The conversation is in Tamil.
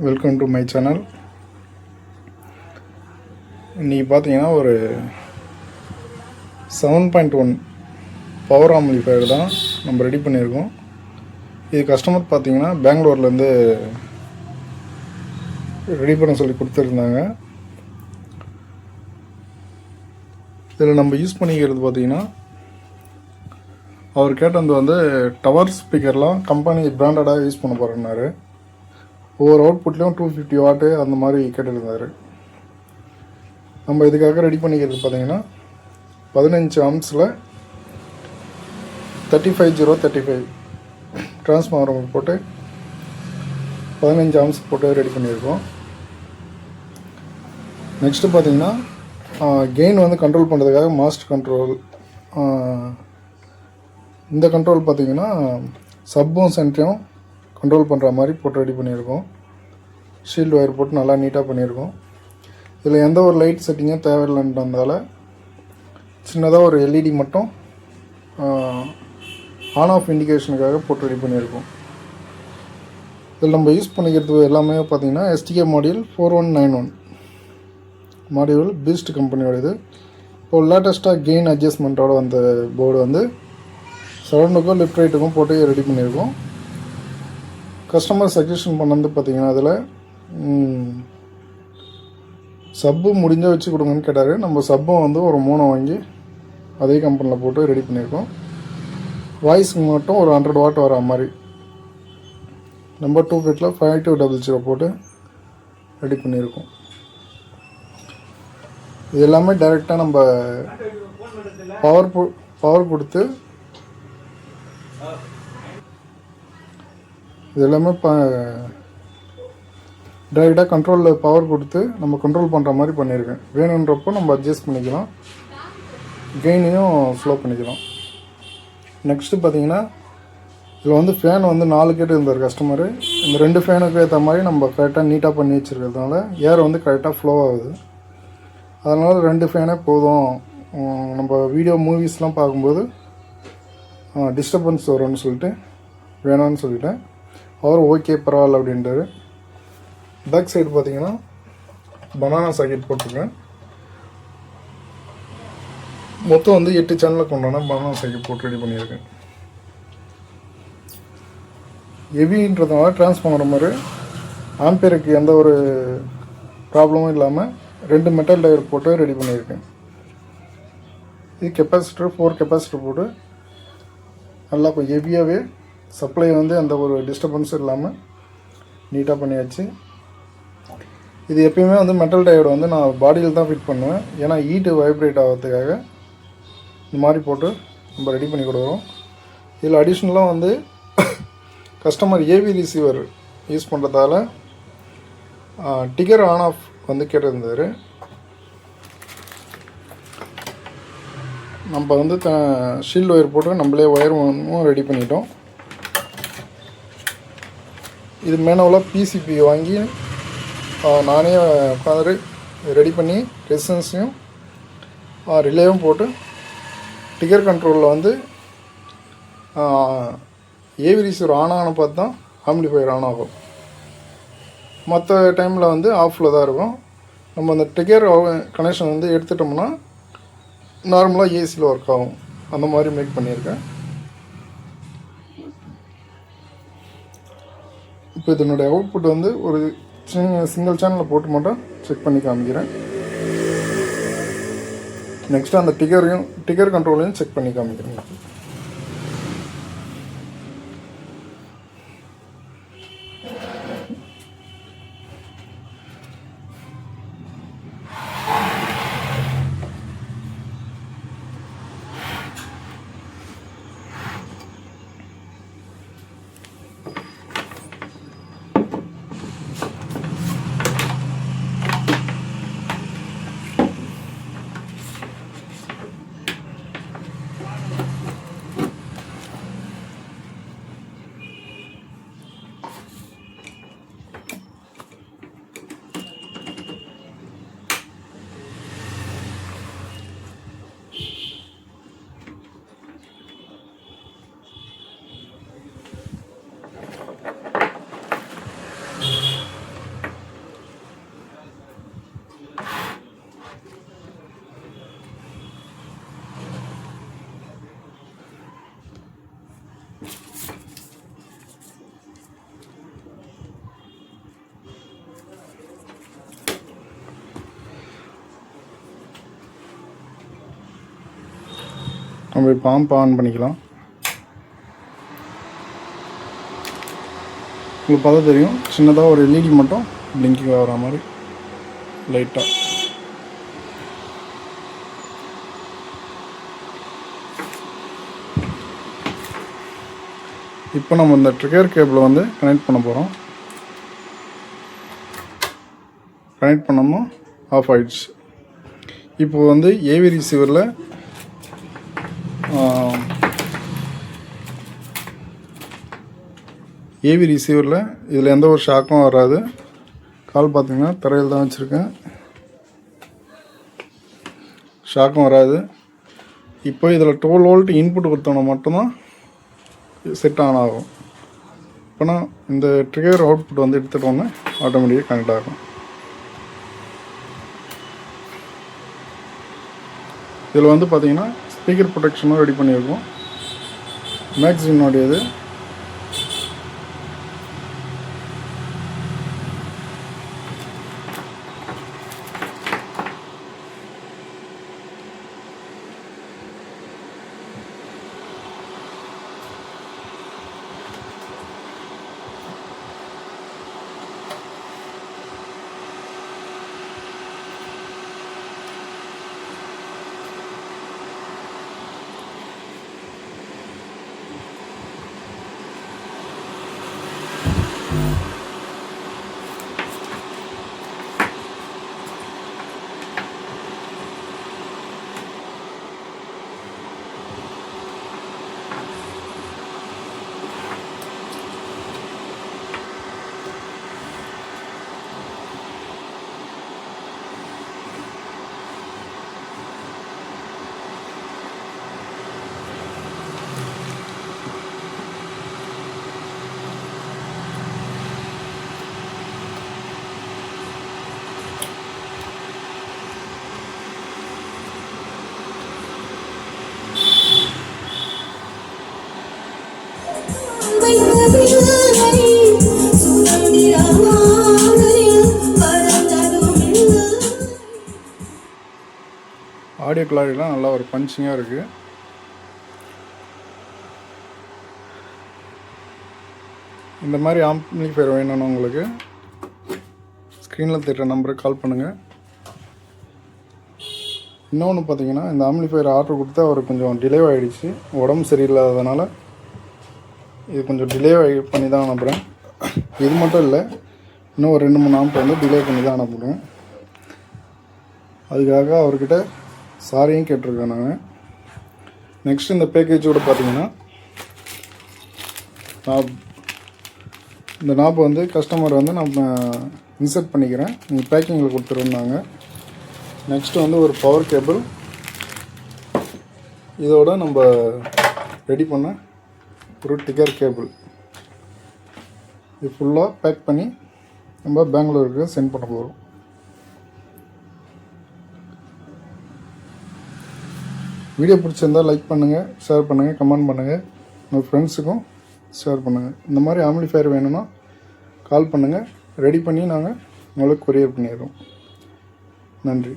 Welcome to my channel. இன்றைக்கி பார்த்தீங்கன்னா ஒரு 7.1 பவர் ஆம்பிளிஃபையர் தான் நம்ம ரெடி பண்ணியிருக்கோம். இது கஸ்டமர் பார்த்தீங்கன்னா பெங்களூர்லேருந்து ரெடி பண்ண சொல்லி கொடுத்துருந்தாங்க. இதில் நம்ம யூஸ் பண்ணிக்கிறது பார்த்தீங்கன்னா அவர் கேட்டது வந்து டவர் ஸ்பீக்கர்லாம் கம்பெனி பிராண்டடாக யூஸ் பண்ண போகிறேன்னாரு. ஒவ்வொரு அவுட்புட்லேயும் 250 வாட்டு அந்த மாதிரி கேட்டுருந்தார். நம்ம இதுக்காக ரெடி பண்ணிக்கிறது பார்த்தீங்கன்னா 15 ஆம்ஸில் 35035 டிரான்ஸ்ஃபார்மர் போட்டு 15 ஆம்ஸ் போட்டு ரெடி பண்ணியிருக்கோம். நெக்ஸ்ட்டு பார்த்தீங்கன்னா கெயின் வந்து கண்ட்ரோல் பண்ணுறதுக்காக மாஸ்டர் கண்ட்ரோல். இந்த கண்ட்ரோல் பார்த்தீங்கன்னா சப்பும் சென்டரையும் கண்ட்ரோல் பண்ணுற மாதிரி போட்டு ரெடி பண்ணியிருக்கோம். ஷீல்டு ஒயர் போட்டு நல்லா நீட்டாக பண்ணியிருக்கோம். இதில் எந்த ஒரு லைட் செட்டிங்கும் தேவையில்லைன்றதால சின்னதாக ஒரு எல்இடி மட்டும் ஆன் ஆஃப் இண்டிகேஷனுக்காக போட்டு ரெடி பண்ணியிருக்கோம். இதில் நம்ம யூஸ் பண்ணிக்கிறது எல்லாமே பார்த்திங்கன்னா எஸ்டிகே மாடியூல் 4191 மாடியூல் பீஸ்ட் கம்பெனியோட. இது இப்போது லேட்டஸ்ட்டாக கெயின் அட்ஜஸ்ட்மெண்ட்டோட வந்த போர்டு வந்து சரௌண்டுக்கும் லெஃப்ட் ரைட்டுக்கும் போட்டு ரெடி பண்ணியிருக்கோம். கஸ்டமர் சஜஷன் பண்ணது பார்த்திங்கன்னா அதில் சப்பு முடிஞ்சால் வச்சு கொடுங்கன்னு கேட்டார். நம்ம சப்பும் வந்து ஒரு 3 வாங்கி அதே கம்பெனியில் போட்டு ரெடி பண்ணியிருக்கோம். வாய்ஸுக்கு மட்டும் ஒரு 100 வாட் வர மாதிரி நம்பர் 2 பிட்டில் 5200 போட்டு ரெடி பண்ணியிருக்கோம். இது எல்லாமே டைரெக்டாக நம்ம பவர் கொடுத்து இது எல்லாமே டைரெக்டாக கண்ட்ரோலில் பவர் கொடுத்து நம்ம கண்ட்ரோல் பண்ணுற மாதிரி பண்ணியிருக்கேன். வேணுன்றப்போ நம்ம அட்ஜஸ்ட் பண்ணிக்கலாம், கெயினையும் ஸ்லோ பண்ணிக்கலாம். நெக்ஸ்ட்டு பார்த்தீங்கன்னா இதில் வந்து ஃபேன் வந்து 4 கேட்டு இருந்தார் கஸ்டமரு. இந்த 2 ஃபேனுக்கு ஏற்ற மாதிரி நம்ம கரெக்டாக நீட்டாக பண்ணி வச்சுருக்கிறதுனால ஏர் வந்து கரெக்டாக ஃப்ளோ ஆகுது. அதனால் 2 ஃபேனே போதும். நம்ம வீடியோ மூவிஸ்லாம் பார்க்கும்போது டிஸ்டர்பன்ஸ் வரும்னு சொல்லிட்டு வேணான்னு சொல்லிட்டேன். அவர் ஓகே பரவாயில்ல அப்படின்றாரு. பேக் சைடு பார்த்தீங்கன்னா பனானா சாக்கெட் போட்டிருக்கேன். மொத்தம் வந்து 8 சேனலுக்கு கொண்டான பனானா சாக்கெட் போட்டு ரெடி பண்ணியிருக்கேன். ஹெவின்றதுனால டிரான்ஸ்ஃபார்மர் மாதிரி ஆம்பியருக்கு எந்த ஒரு ப்ராப்ளமும் இல்லாமல் 2 மெட்டல் டயர் போட்டு ரெடி பண்ணியிருக்கேன். இது கெப்பாசிட்டர் 4 கெப்பாசிட்டர் போட்டு நல்லா கொஞ்சம் ஹெவியாகவே சப்ளை வந்து எந்த ஒரு டிஸ்டர்பன்ஸும் இல்லாமல் நீட்டாக பண்ணியாச்சு. இது எப்பயுமே வந்து மெட்டல் டயோடு வந்து நான் பாடியில் தான் ஃபிட் பண்ணுவேன். ஏன்னா ஹீட்டு வைப்ரேட் ஆகிறதுக்காக இந்த மாதிரி போட்டு நம்ம ரெடி பண்ணி கொடுக்குறோம். இதில் அடிஷ்னலாக வந்து கஸ்டமர் ஏவி ரிசீவர் யூஸ் பண்ணுறதால டிகர் ஆன் ஆஃப் வந்து கேட்டிருந்தார். நம்ம வந்து ஷீல்டு ஒயர் போட்டு நம்மளே ஒயரும் ரெடி பண்ணிட்டோம். இது மேனுவலாக பிசிபி வாங்கி நானே உட்காந்து ரெடி பண்ணி ரெசிஸ்டன்ஸையும் ரிலேவும் போட்டு டிகர் கண்ட்ரோலில் வந்து ஏவி ரிசீவர் ஆன் ஆன பார்த்து தான் ஆம்பிளிஃபையர் ஆன் ஆகும். மற்ற டைமில் வந்து ஆஃபில் தான் இருக்கும். நம்ம அந்த டிகர் கனெக்ஷன் வந்து எடுத்துட்டோம்னா நார்மலாக ஏசியில் ஒர்க் ஆகும். அந்த மாதிரி மேக் பண்ணியிருக்கேன். இப்போ இதனுடைய அவுட்புட் வந்து ஒரு சிங்கிள் சேனலில் போட்டு மட்டும் செக் பண்ணி காமிக்கிறேன். நெக்ஸ்ட்டு அந்த டிகர் கண்ட்ரோலையும் செக் பண்ணி காமிக்கிறேன். நம்ம இப்போ ஆன் பண்ணிக்கலாம். உங்களுக்கு பார்த்தா தெரியும், சின்னதாக ஒரு எல்இடி மட்டும் பிளிங்கிங் ஆகிற மாதிரி லைட்டாக. இப்போ நம்ம இந்த ட்ரிகர் கேபிளை வந்து கனெக்ட் பண்ண போகிறோம். கனெக்ட் பண்ணோம்னா ஆஃப் ஆகிடுச்சு. இப்போ வந்து ஏவி ரிசீவரில் இதில் எந்த ஒரு ஷாக்கும் வராது. கால் பார்த்திங்கன்னா தரையில் தான் வச்சுருக்கேன், ஷாக்கும் வராது. இப்போ இதில் 12 வோல்ட் இன்புட் கொடுத்தோன்னா மட்டும்தான் செட் ஆன் ஆகும். இப்போ நான் இந்த ட்ரிகர் அவுட்புட் வந்து எடுத்துட்டோன்னே ஆட்டோமேட்டிக்காக கனெக்ட் ஆகும். இதில் வந்து பார்த்திங்கன்னா ஸ்பீக்கர் ப்ரொடெக்ஷனும் ரெடி பண்ணியிருக்கோம். மேக்ஸினுடையது. ஆடியோ கிளாரிட்டிலாம் நல்லா ஒரு பஞ்சிங்காக இருக்குது. இந்த மாதிரி ஆம்பிளிஃபையர் வேணும்னா உங்களுக்கு ஸ்க்ரீனில் தெரிகிற நம்பருக்கு கால் பண்ணுங்கள். இன்னொன்று பார்த்தீங்கன்னா, இந்த ஆம்பிளிஃபையர் ஆர்டர் கொடுத்து அவர் கொஞ்சம் டிலே ஆகிடுச்சு, உடம்பு சரியில்லாததுனால இது கொஞ்சம் டிலே பண்ணி தான் அனுப்புகிறேன். இது மட்டும் இல்லை, இன்னும் ஒரு 2-3 ஆம்ப் வந்து டிலே பண்ணி தான் அனுப்புகிறேன். அதுக்காக அவர்கிட்ட சாரியும் கேட்டிருக்கேன் நான். நெக்ஸ்ட் இந்த பேக்கேஜோடு பார்த்தீங்கன்னா, இந்த நாப் வந்து கஸ்டமர் வந்து நம்ம இன்சர்ட் பண்ணிக்கிறேன், நீங்கள் பேக்கிங்கில் கொடுத்துருந்தாங்க. நெக்ஸ்ட்டு வந்து ஒரு பவர் கேபிள், இதோட நம்ம ரெடி பண்ண ஒரு ட்ரிகர் கேபிள், இது ஃபுல்லாக பேக் பண்ணி நம்ம பெங்களூருக்கு சென்ட் பண்ண போகிறோம். வீடியோ பிடிச்சிருந்தால் லைக் பண்ணுங்கள், ஷேர் பண்ணுங்கள், கமெண்ட் பண்ணுங்கள், உங்கள் ஃப்ரெண்ட்ஸுக்கும் ஷேர் பண்ணுங்கள். இந்த மாதிரி ஆம்பிளிஃபையர் வேணும்னா கால் பண்ணுங்கள், ரெடி பண்ணி நாங்கள் உங்களுக்கு கொரியர் பண்ணிடுறோம். நன்றி.